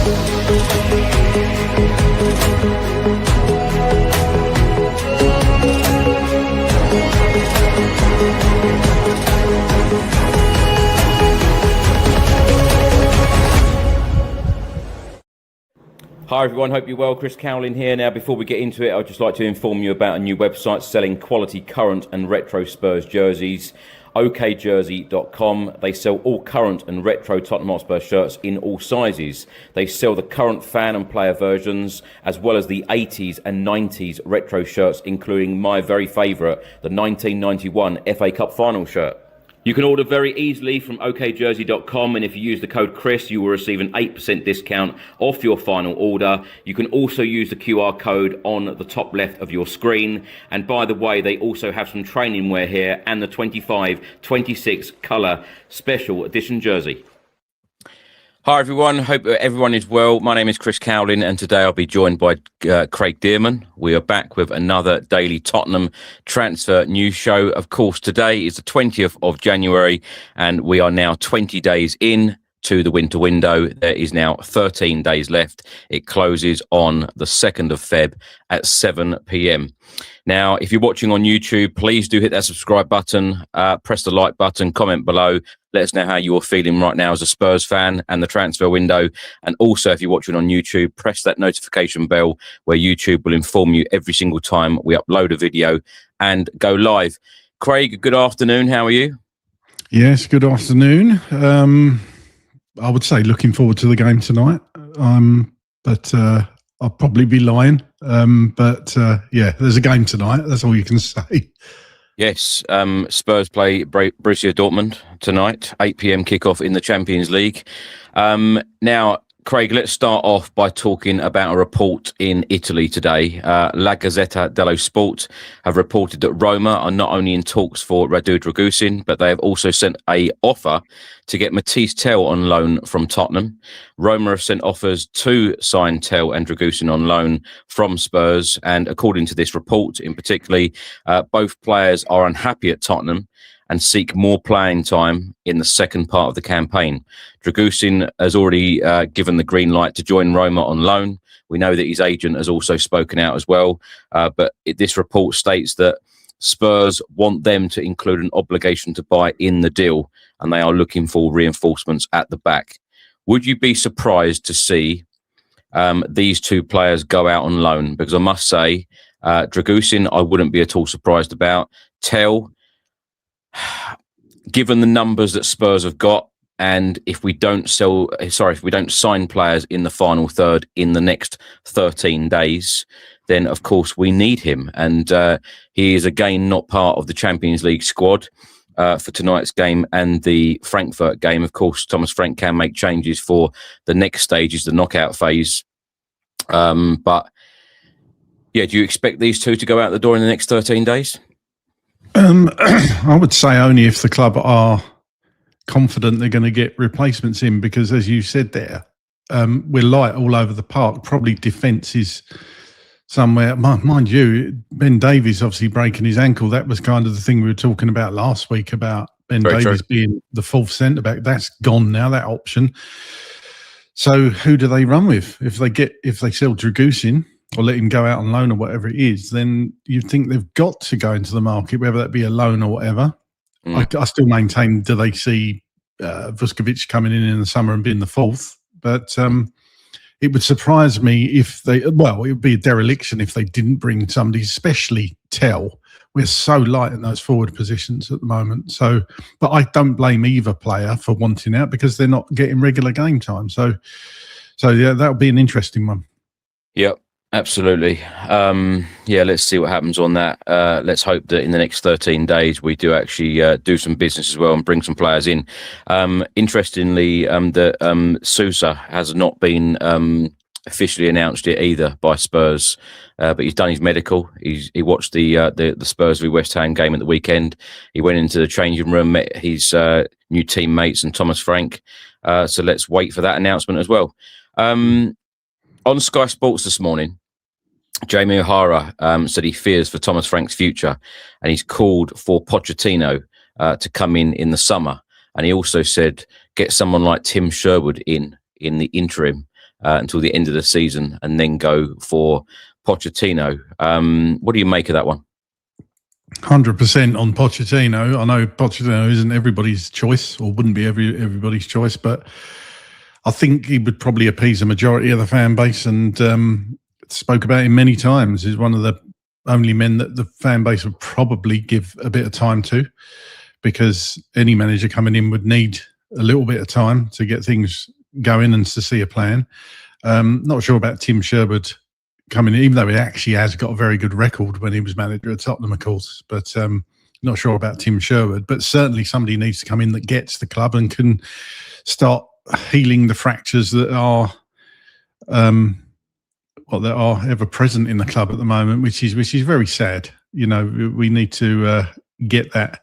Hi everyone, hope you're well. Chris Cowlin here. Now, before we get into it, I'd just like to inform you about a new website selling quality current and retro Spurs jerseys, okjersey.com. They sell all current and retro Tottenham Hotspur shirts in all sizes. They sell the current fan and player versions, as well as the 80s and 90s retro shirts, including my very favourite, the 1991 FA Cup final shirt. You can order very easily from okjersey.com, and if you use the code Chris, you will receive an 8% discount off your final order. You can also use the QR code on the top left of your screen. And by the way, they also have some training wear here and the 25-26 colour special edition jersey. Hi everyone, hope everyone is well. My name is Chris Cowlin, and today I'll be joined by Craig Dearman. We are back with another daily Tottenham transfer news show. Of course, today is the 20th of January, and we are now 20 days in to the winter window. There is now 13 days left. It closes on the 2nd of Feb at 7 p.m. Now, if you're watching on YouTube, please do hit that subscribe button, press the like button, comment below. Let us know how you're feeling right now as a Spurs fan and the transfer window. And also, if you're watching on YouTube, press that notification bell where YouTube will inform you every single time we upload a video and go live. Craig, good afternoon. How are you? Yes, good afternoon. I would say looking forward to the game tonight, but I'll probably be lying. Yeah, there's a game tonight. That's all you can say. Yes, Spurs play Borussia Dortmund tonight, 8 p.m. kickoff in the Champions League. Now, Craig, let's start off by talking about a report in Italy today. La Gazzetta dello Sport have reported that Roma are not only in talks for Radu Dragusin, but they have also sent an offer to get Matisse Tell on loan from Tottenham. Roma have sent offers to sign Tell and Dragusin on loan from Spurs, and according to this report in particular, both players are unhappy at Tottenham and seek more playing time in the second part of the campaign. Dragusin has already given the green light to join Roma on loan. We know that his agent has also spoken out as well, but this report states that Spurs want them to include an obligation to buy in the deal, and they are looking for reinforcements at the back. Would you be surprised to see these two players go out on loan? Because I must say, Dragusin, I wouldn't be at all surprised about. Tell, given the numbers that Spurs have got, and if we don't sign players in the final third in the next 13 days, then of course we need him. And he is again not part of the Champions League squad for tonight's game and the Frankfurt game. Of course, Thomas Frank can make changes for the next stage, the knockout phase. But yeah, do you expect these two to go out the door in the next 13 days? I would say only if the club are confident they're going to get replacements in, because as you said there, we're light all over the park. Probably defence is somewhere. Mind you, Ben Davies obviously breaking his ankle. That was kind of the thing we were talking about last week about Ben Davies being the fourth centre-back. That's gone now, that option. So who do they run with? If they sell Dragusin or let him go out on loan or whatever it is, then you think they've got to go into the market, whether that be a loan or whatever. I still maintain, do they see Vuskovic coming in the summer and being the fourth? But it would surprise me if it would be a dereliction if they didn't bring somebody, especially Tell. We're so light in those forward positions at the moment. So, but I don't blame either player for wanting out because they're not getting regular game time. So yeah, that'll be an interesting one. Yep. Absolutely. Let's see what happens on that. Let's hope that in the next 13 days we do actually do some business as well and bring some players in. Interestingly, that Sousa has not been officially announced yet either by Spurs, but he's done his medical. He watched the Spurs v West Ham game at the weekend. He went into the changing room, met his new teammates and Thomas Frank. So let's wait for that announcement as well. On Sky Sports this morning, Jamie O'Hara said he fears for Thomas Frank's future, and he's called for Pochettino to come in the summer. And he also said, get someone like Tim Sherwood in in the interim until the end of the season and then go for Pochettino. What do you make of that one? 100% on Pochettino. I know Pochettino isn't everybody's choice, or wouldn't be everybody's choice, but I think he would probably appease the majority of the fan base, and spoke about him many times. He's one of the only men that the fan base would probably give a bit of time to, because any manager coming in would need a little bit of time to get things going and to see a plan. Not sure about Tim Sherwood coming in, even though he actually has got a very good record when he was manager at Tottenham, of course. But not sure about Tim Sherwood. But certainly somebody needs to come in that gets the club and can start healing the fractures that are that are ever present in the club at the moment, which is very sad. You know, we need to get that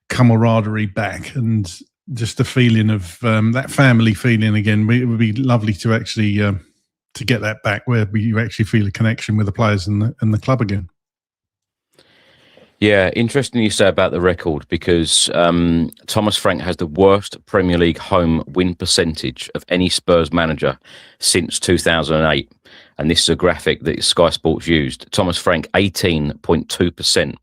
camaraderie back and just the feeling of that family feeling again. It would be lovely to actually to get that back, where you actually feel a connection with the players and the club again. Yeah, interesting you say about the record, because Thomas Frank has the worst Premier League home win percentage of any Spurs manager since 2008. And this is a graphic that Sky Sports used. Thomas Frank, 18.2%.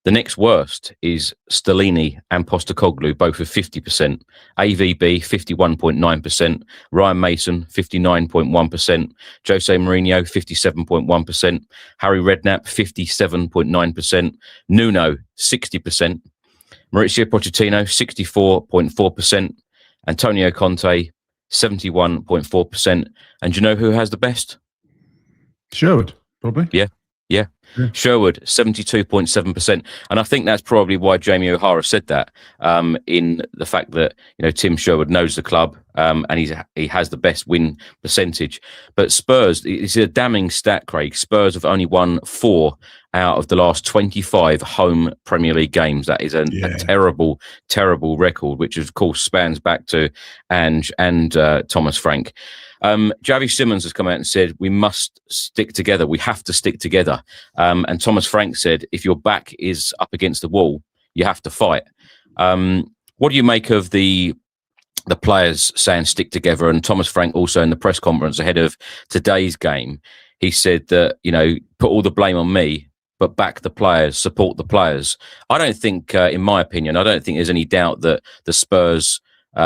The next worst is Stellini and Postecoglou, both with 50%. AVB, 51.9%. Ryan Mason, 59.1%. Jose Mourinho, 57.1%. Harry Redknapp, 57.9%. Nuno, 60%. Mauricio Pochettino, 64.4%. Antonio Conte, 71.4%. And do you know who has the best? Sherwood, probably. Yeah. Sherwood, 72.7%. And I think that's probably why Jamie O'Hara said that, in the fact that, you know, Tim Sherwood knows the club, and he has the best win percentage. But Spurs, it's a damning stat, Craig. Spurs have only won 4 out of the last 25 home Premier League games. That is a terrible, terrible record, which of course spans back to Ange and Thomas Frank. Javi Simmons has come out and said, we must stick together. We have to stick together. And Thomas Frank said, if your back is up against the wall, you have to fight. What do you make of the players saying stick together? And Thomas Frank also in the press conference ahead of today's game, he said that, you know, put all the blame on me, but back the players, support the players. I don't think, in my opinion, I don't think there's any doubt that the Spurs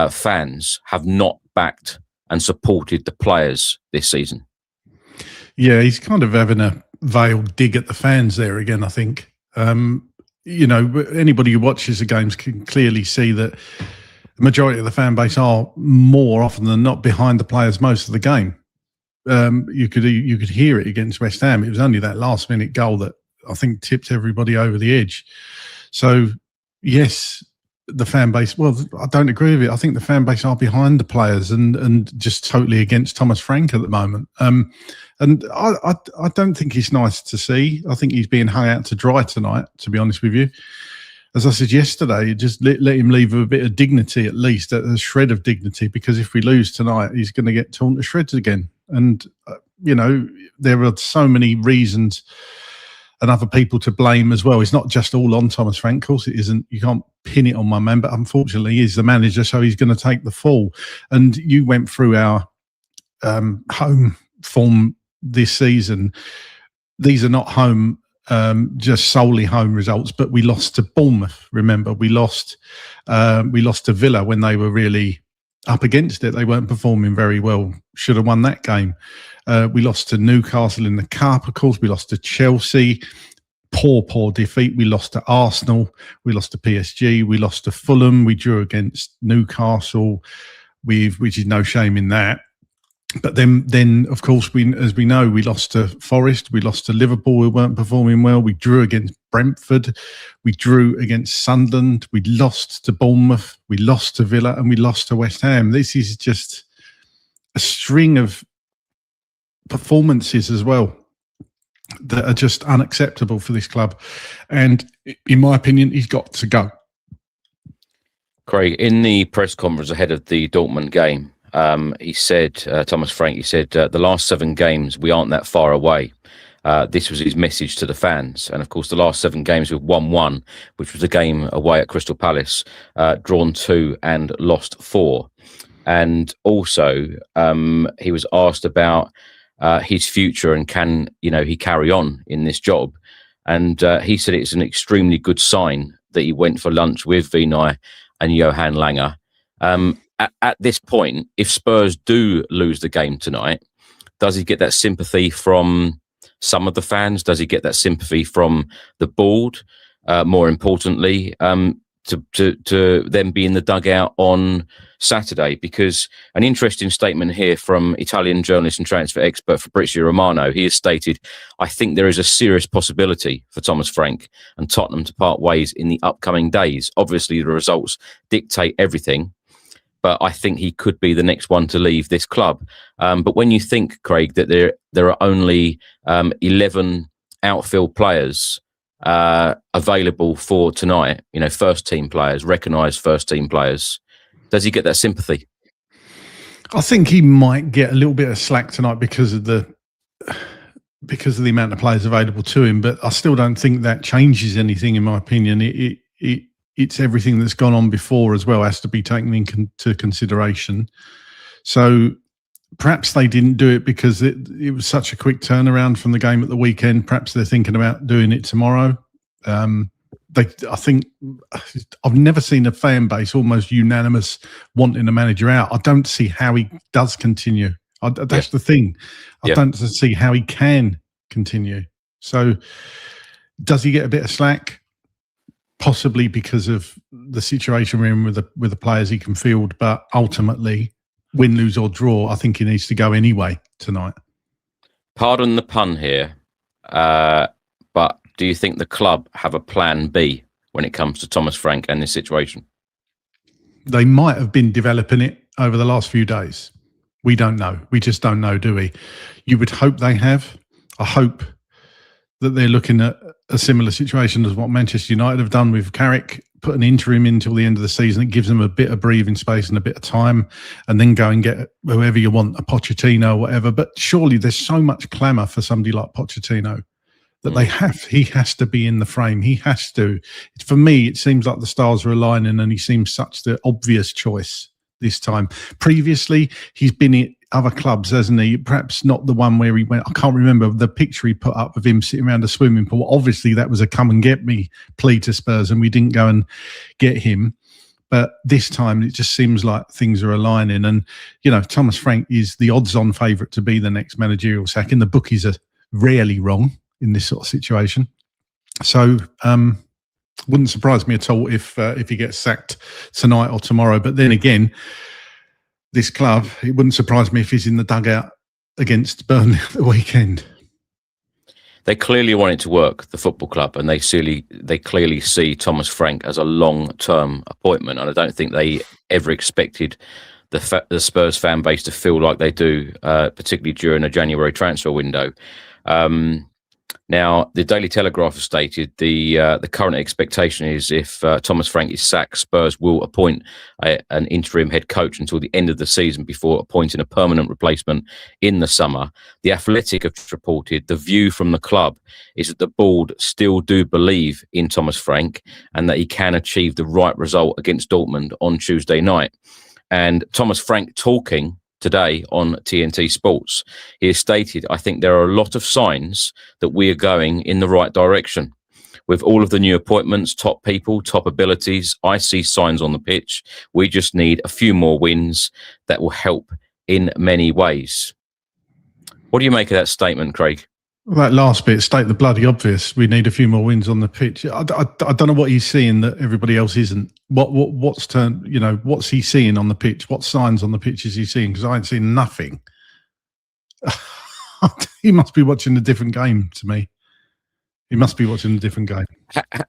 fans have not backed and supported the players this season. Yeah, he's kind of having a veiled dig at the fans there again, I think. You know, anybody who watches the games can clearly see that the majority of the fan base are more often than not behind the players most of the game. You could hear it against West Ham. It was only that last minute goal that I think tipped everybody over the edge. So, yes, the fan base, well, I don't agree with it. I think the fan base are behind the players and just totally against Thomas Frank at the moment. And I don't think it's nice to see. I think he's being hung out to dry tonight, to be honest with you. As I said yesterday, just let him leave with a bit of dignity, at least, a shred of dignity, because if we lose tonight, he's going to get torn to shreds again. And, you know, there are so many reasons and other people to blame as well. It's not just all on Thomas Frank. Of course it isn't. You can't pin it on one man, but unfortunately he's the manager, so he's going to take the fall. And you went through our home form this season. These are not home, just solely home results, but we lost to Bournemouth. Remember, we lost to Villa when they were really up against it. They weren't performing very well. Should have won that game. We lost to Newcastle in the Cup, of course. We lost to Chelsea. Poor defeat. We lost to Arsenal. We lost to PSG. We lost to Fulham. We drew against Newcastle, which is no shame in that. But then of course, as we know, we lost to Forest. We lost to Liverpool, who weren't performing well. We drew against Brentford. We drew against Sunderland. We lost to Bournemouth. We lost to Villa, and we lost to West Ham. This is just a string of performances as well that are just unacceptable for this club. And in my opinion, he's got to go. Craig, in the press conference ahead of the Dortmund game, he said, Thomas Frank, he said, the last 7 games, we aren't that far away. This was his message to the fans. And of course, the last 7 games we've won 1, which was a game away at Crystal Palace, drawn 2 and lost 4. and also he was asked about his future and can he carry on in this job, and he said it's an extremely good sign that he went for lunch with Vinay and Johan Langer. At this point, if Spurs do lose the game tonight, does he get that sympathy from some of the fans? Does he get that sympathy from the board? More importantly, to then be in the dugout on Saturday? Because an interesting statement here from Italian journalist and transfer expert Fabrizio Romano. He has stated, "I think there is a serious possibility for Thomas Frank and Tottenham to part ways in the upcoming days. Obviously, the results dictate everything, but I think he could be the next one to leave this club." But when you think, Craig, that there are only 11 outfield players available for tonight, first team players, recognised first team players, does he get that sympathy? I think he might get a little bit of slack tonight because of the amount of players available to him, but I still don't think that changes anything, in my opinion. It's everything that's gone on before as well has to be taken into consideration. So perhaps they didn't do it because it was such a quick turnaround from the game at the weekend. Perhaps they're thinking about doing it tomorrow. I think I've never seen a fan base almost unanimous wanting a manager out. I don't see how he does continue. That's the thing. I don't see how he can continue. So does he get a bit of slack? Possibly because of the situation we're in with the players he can field, but ultimately, win, lose or draw, I think he needs to go anyway tonight. Pardon the pun here, but do you think the club have a plan B when it comes to Thomas Frank and this situation? They might have been developing it over the last few days. We don't know. We just don't know, do we? You would hope they have. I hope that they're looking at a similar situation as what Manchester United have done with Carrick, put an interim in until the end of the season. It gives them a bit of breathing space and a bit of time, and then go and get whoever you want, a Pochettino or whatever. But surely there's so much clamour for somebody like Pochettino that he has to be in the frame. He has to. For me, it seems like the stars are aligning and he seems such the obvious choice this time. Previously, he's been at other clubs, hasn't he? Perhaps not the one where he went. I can't remember the picture he put up of him sitting around a swimming pool. Obviously, that was a come and get me plea to Spurs, and we didn't go and get him. But this time, it just seems like things are aligning. And, Thomas Frank is the odds-on favourite to be the next managerial sack. And the bookies are rarely wrong in this sort of situation. So, wouldn't surprise me at all if he gets sacked tonight or tomorrow. But then again, this club, it wouldn't surprise me if he's in the dugout against Burnley at the weekend. They clearly want it to work, the football club, and they clearly see Thomas Frank as a long-term appointment. And I don't think they ever expected the Spurs fan base to feel like they do, particularly during a January transfer window. Now, the Daily Telegraph has stated the current expectation is if Thomas Frank is sacked, Spurs will appoint an interim head coach until the end of the season before appointing a permanent replacement in the summer. The Athletic have reported the view from the club is that the board still do believe in Thomas Frank and that he can achieve the right result against Dortmund on Tuesday night. And Thomas Frank talking today on TNT Sports, he has stated, "I think there are a lot of signs that we are going in the right direction. With all of the new appointments, top people, top abilities, I see signs on the pitch. We just need a few more wins that will help in many ways." What do you make of that statement, Craig? Well, that last bit, state the bloody obvious. We need a few more wins on the pitch. I don't know what he's seeing that everybody else isn't. What's he seeing on the pitch? What signs on the pitch is he seeing? Because I ain't seen nothing. He must be watching a different game to me. He must be watching a different game.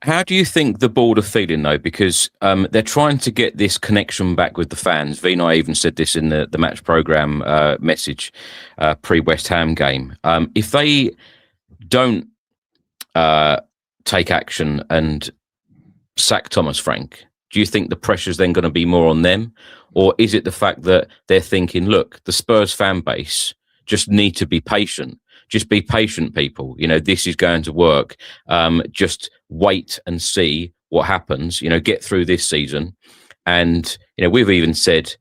How do you think the board are feeling, though? Because they're trying to get this connection back with the fans. Vinay even said this in the match programme message pre-West Ham game. If they don't take action and sack Thomas Frank, do you think the pressure's then going to be more on them? Or is it the fact that they're thinking, look, the Spurs fan base just need to be patient. Just be patient, people. This is going to work. Just wait and see what happens. Get through this season. And, we've even said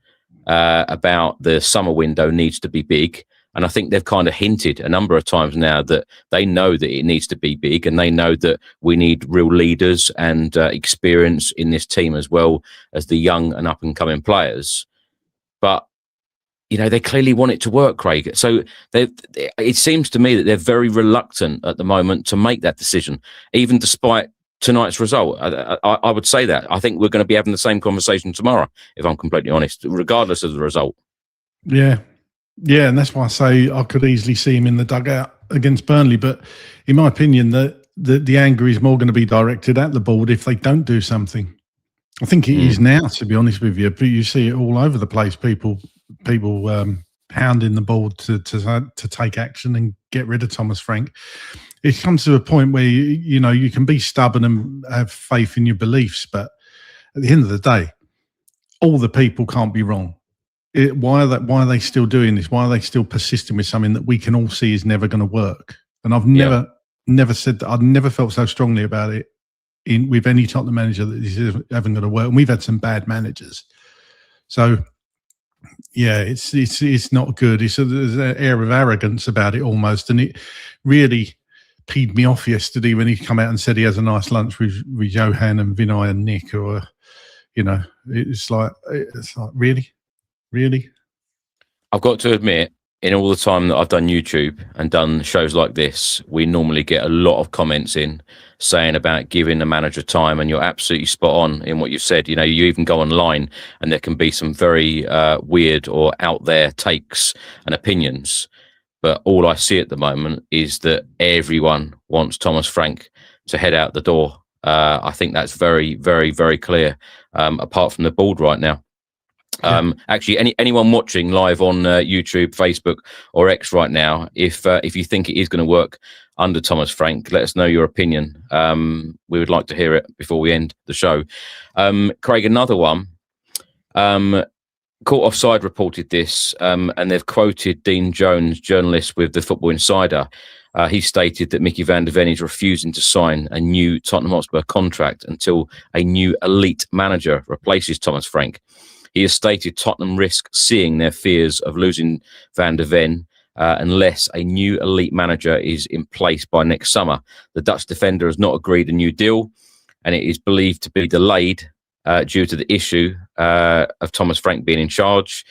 about the summer window needs to be big. And I think they've kind of hinted a number of times now that they know that it needs to be big, and they know that we need real leaders and experience in this team, as well as the young and up-and-coming players. But, they clearly want it to work, Craig. So it seems to me that they're very reluctant at the moment to make that decision, even despite tonight's result. I would say that. I think we're going to be having the same conversation tomorrow, if I'm completely honest, regardless of the result. Yeah. Yeah, and that's why I say I could easily see him in the dugout against Burnley. But in my opinion, the anger is more going to be directed at the board if they don't do something. I think it is now, to be honest with you. But you see it all over the place. People pounding the board to take action and get rid of Thomas Frank. It comes to a point where you can be stubborn and have faith in your beliefs, but at the end of the day, all the people can't be wrong. Why are they still doing this? Why are they still persisting with something that we can all see is never going to work? And I've never said that. I've never felt so strongly about it with any Tottenham manager that this isn't going to work. And we've had some bad managers, so yeah, it's not good. There's an air of arrogance about it almost, and it really peed me off yesterday when he come out and said he has a nice lunch with Johan and Vinay and Nick, or it's like really. I've got to admit, in all the time that I've done YouTube and done shows like this, we normally get a lot of comments in saying about giving the manager time, and you're absolutely spot on in what you've said. You even go online and there can be some very weird or out there takes and opinions. But all I see at the moment is that everyone wants Thomas Frank to head out the door. I think that's very, very, very clear, apart from the board right now. Actually, anyone watching live on YouTube, Facebook, or X right now, if you think it is going to work under Thomas Frank, let us know your opinion. We would like to hear it before we end the show. Craig, another one. Caught Offside reported this, and they've quoted Dean Jones, journalist with the Football Insider. He stated that Mickey van der Ven is refusing to sign a new Tottenham Hotspur contract until a new elite manager replaces Thomas Frank. He has stated Tottenham risk seeing their fears of losing Van der Ven unless a new elite manager is in place by next summer. The Dutch defender has not agreed a new deal, and it is believed to be delayed due to the issue of Thomas Frank being in charge.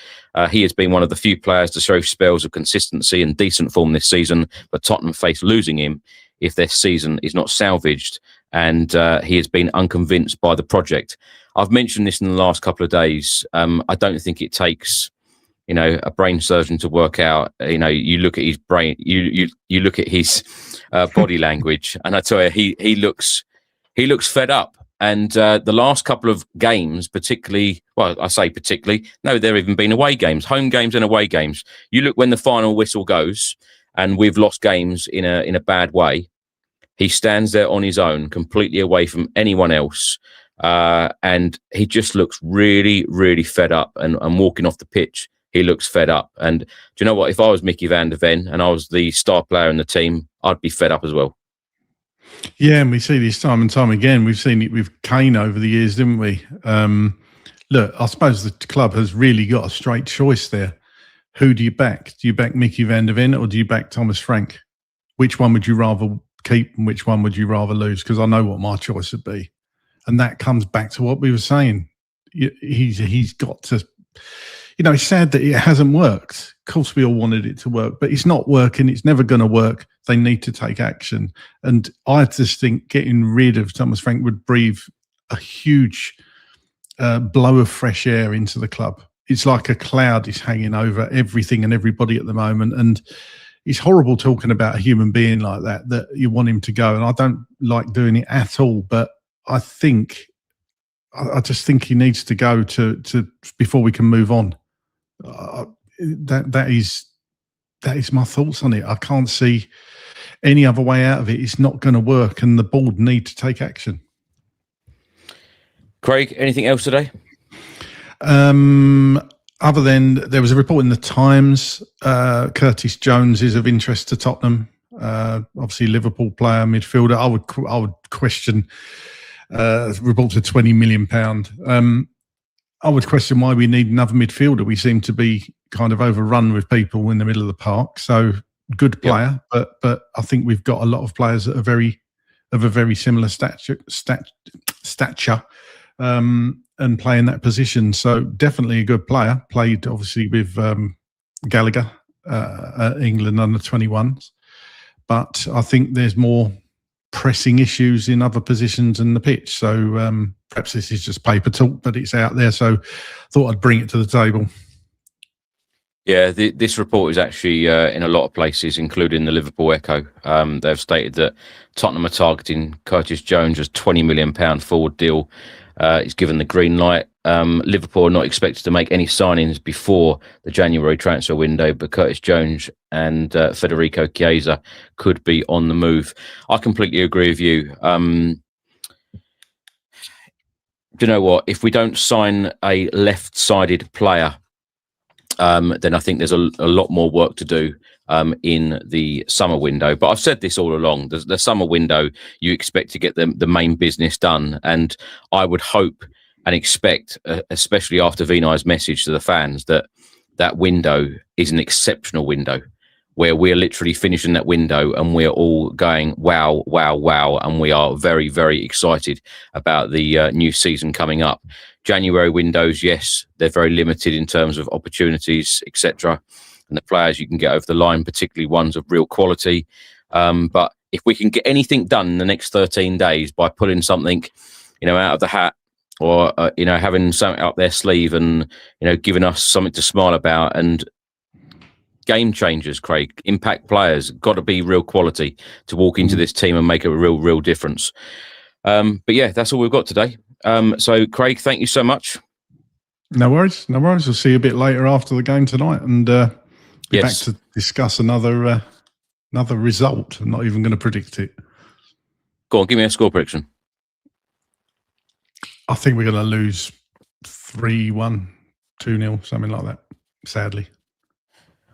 He has been one of the few players to show spells of consistency and decent form this season, but Tottenham face losing him if their season is not salvaged, and he has been unconvinced by the project. I've mentioned this in the last couple of days. I don't think it takes, a brain surgeon to work out. You look at his brain, you look at his body language, and I tell you, he looks fed up. And the last couple of games, particularly, well, I say particularly, no, there have even been away games, home games and away games. You look when the final whistle goes, and we've lost games in a bad way. He stands there on his own, completely away from anyone else. And he just looks really, really fed up, and walking off the pitch, he looks fed up. And do you know what? If I was Mickey van der Ven and I was the star player in the team, I'd be fed up as well. Yeah, and we see this time and time again. We've seen it with Kane over the years, didn't we? Look, I suppose the club has really got a straight choice there. Who do you back? Do you back Mickey van der Ven or do you back Thomas Frank? Which one would you rather keep and which one would you rather lose? Because I know what my choice would be. And that comes back to what we were saying. He's got to, it's sad that it hasn't worked. Of course, we all wanted it to work, but it's not working. It's never going to work. They need to take action. And I just think getting rid of Thomas Frank would breathe a huge blow of fresh air into the club. It's like a cloud is hanging over everything and everybody at the moment. And it's horrible talking about a human being like that you want him to go. And I don't like doing it at all, but I just think he needs to go to before we can move on. That is my thoughts on it. I can't see any other way out of it. It's not going to work, and the board need to take action. Craig, anything else today? Other than there was a report in the Times, Curtis Jones is of interest to Tottenham. Obviously, Liverpool player, midfielder. I would question reports of £20 million. I would question why we need another midfielder. We seem to be kind of overrun with people in the middle of the park. So good player, but I think we've got a lot of players that are of a very similar stature, and play in that position. So definitely a good player. Played obviously with Gallagher at England under 21s, but I think there's more pressing issues in other positions in the pitch. So perhaps this is just paper talk, but it's out there. So thought I'd bring it to the table. Yeah, this report is actually in a lot of places, including the Liverpool Echo. They've stated that Tottenham are targeting Curtis Jones as £20 million forward deal. He's given the green light. Liverpool are not expected to make any signings before the January transfer window, but Curtis Jones and Federico Chiesa could be on the move. I completely agree with you. Do you know what? If we don't sign a left-sided player, then I think there's a lot more work to do in the summer window. But I've said this all along. The summer window, you expect to get the main business done. And I would hope and expect, especially after Vinay's message to the fans, that window is an exceptional window where we're literally finishing that window and we're all going, wow, wow, wow. And we are very, very excited about the new season coming up. January windows, yes, they're very limited in terms of opportunities, etc. And the players you can get over the line, particularly ones of real quality. But if we can get anything done in the next 13 days by pulling something, out of the hat, or having something up their sleeve and giving us something to smile about, and game changers, Craig, impact players, got to be real quality to walk into this team and make a real difference. But yeah, that's all we've got today. So Craig, thank you so much. No worries. We'll see you a bit later after the game tonight, and be back to discuss another result. I'm not even going to predict it. Go on, give me a score prediction. I think we're going to lose 3-1, 2-0, something like that, sadly.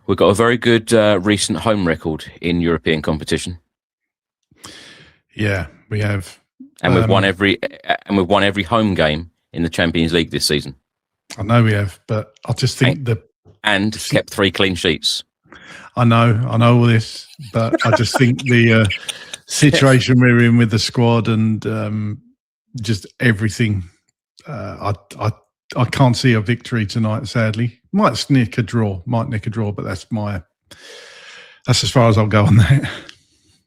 We've got a very good recent home record in European competition. Yeah, we have. And we've won every home game in the Champions League this season. I know we have, but I just think and kept 3 clean sheets. I know all this, but I just think the situation we're in with the squad and just everything, I can't see a victory tonight, sadly. Might nick a draw, but that's as far as I'll go on that.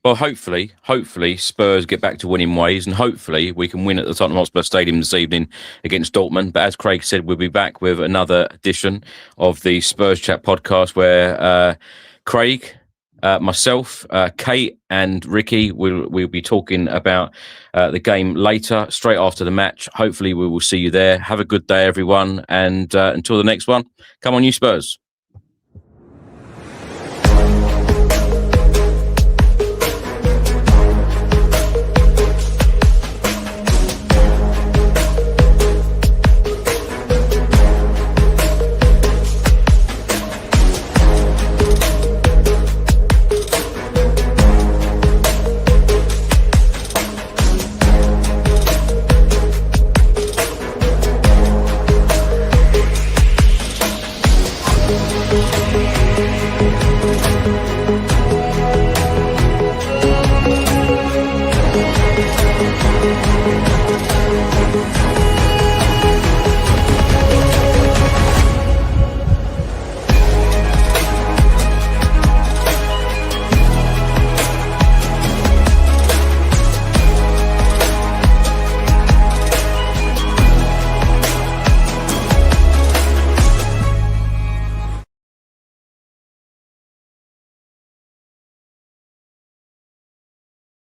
Well, hopefully Spurs get back to winning ways, and hopefully we can win at the Tottenham Hotspur Stadium this evening against Dortmund. But as Craig said, we'll be back with another edition of the Spurs Chat Podcast where Craig, myself, Kate and Ricky we'll be talking about the game later, straight after the match. Hopefully we will see you there. Have a good day, everyone, and until the next one, come on you Spurs.